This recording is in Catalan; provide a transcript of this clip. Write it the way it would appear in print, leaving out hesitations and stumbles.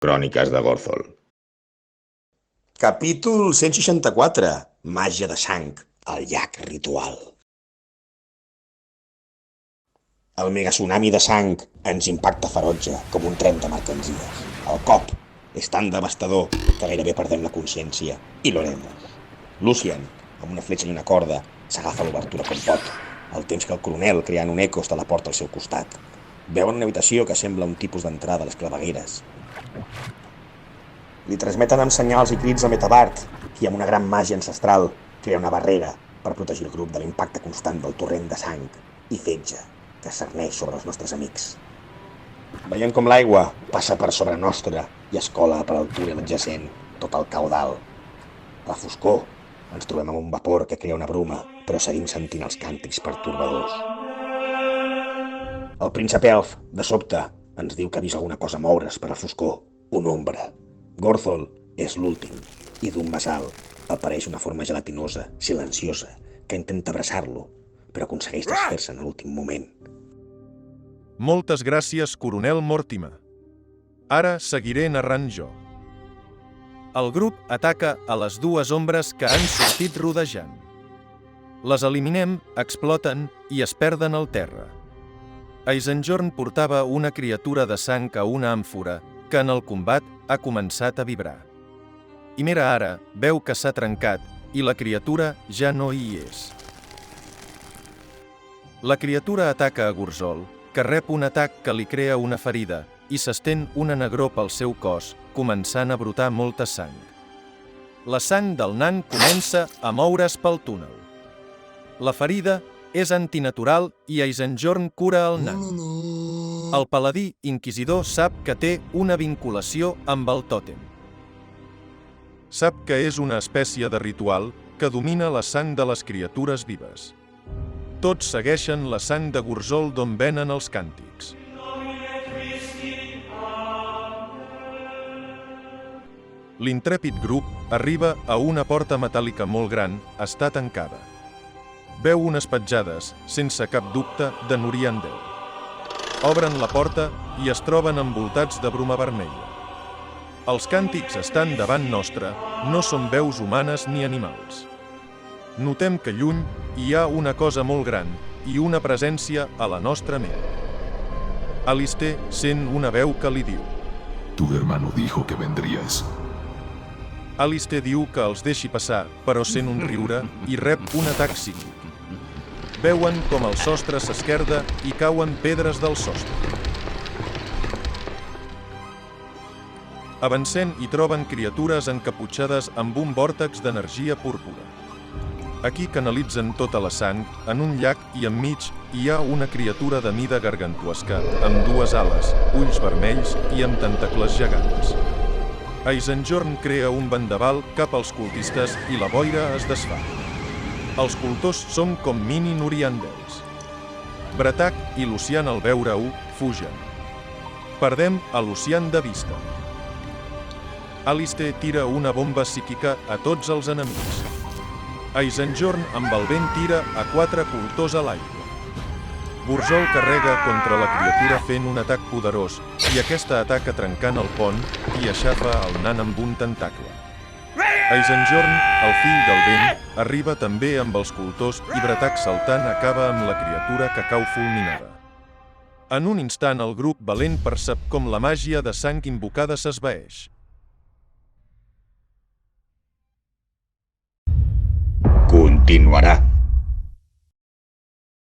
Cròniques de Gothel. Capítol 164. Màgia de sang, el llac ritual. El megatsunami de sang ens impacta ferotge com un tren de mercancies. El cop és tan devastador que gairebé perdem la consciència i l'oremos. Lucien, amb una fletxa i una corda, s'agafa a l'obertura com pot, al temps que el coronel, creant un eco, està a la porta al seu costat. Veuen una habitació que sembla un tipus d'entrada a les clavegueres. Li transmeten amb senyals i crits a Metabart, qui amb una gran màgia ancestral crea una barrera per protegir el grup de l'impacte constant del torrent de sang i fetge que cerneix sobre els nostres amics. Veiem com l'aigua passa per sobre nostra i es cola per al túnel adjacent, tot el caudal. A la foscor ens trobem amb un vapor que crea una bruma, però seguim sentint els càntics pertorbadors. El príncep Elf, de sobte, ens diu que ha vist alguna cosa moure's per la foscor, una ombra. Gothel és l'últim, i d'un mas alt apareix una forma gelatinosa, silenciosa, que intenta abraçar-lo, però aconsegueix desfer-se en l'últim moment. Moltes gràcies, coronel Mortimer. Ara seguiré narrant jo. El grup ataca a les dues ombres que han sortit rodejant. Les eliminem, exploten i es perden al terra. Eisenjorn portava una criatura de sang a una àmfora que en el combat ha començat a vibrar. I Mera ara veu que s'ha trencat i la criatura ja no hi és. La criatura ataca a Gurzol, que rep un atac que li crea una ferida i s'estén una negror pel seu cos, començant a brotar molta sang. La sang del nan comença a moure's pel túnel. La ferida és antinatural i Eisenjorn cura el nan. El paladí inquisidor sap que té una vinculació amb el tòtem. Sap que és una espècie de ritual que domina la sang de les criatures vives. Tots segueixen la sang de Gurzol d'on venen els càntics. L'intrèpid grup arriba a una porta metàl·lica molt gran, està tancada. Veu unes petjades, sense cap dubte, de Nuriandel. Obren la porta i es troben envoltats de bruma vermella. Els càntics estan davant nostre, no són veus humanes ni animals. Notem que lluny hi ha una cosa molt gran i una presència a la nostra ment. Alistair sent una veu que li diu: Tu hermano dijo que vendrías. Alistair diu que els deixi passar, però sent un riure i rep un atac psíquic. Veuen com el sostre s'esquerda i cauen pedres del sostre. Avancent hi troben criatures encaputxades amb un vòrtex d'energia púrpura. Aquí canalitzen tota la sang en un llac i enmig hi ha una criatura de mida gargantuesca, amb dues ales, ulls vermells i amb tentacles gegants. Eisenjorn crea un vendaval cap als cultistes i la boira es desfà. Els cultors són com mini Nuriandels. Bretac i Lucian al veure-ho fugen. Perdem a Lucian de vista. Alistair tira una bomba psíquica a tots els enemics. Eisenjorn amb el vent tira a 4 cultors a l'aigua. Gurzol carrega contra la criatura fent un atac poderós i aquesta ataca trencant el pont i aixafa el nan amb un tentacle. Eisenjorn, el fill del vent, arriba també amb els cultors i Bretac saltant acaba amb la criatura que cau fulminada. En un instant el grup valent percep com la màgia de sang invocada s'esvaeix. Continuarà.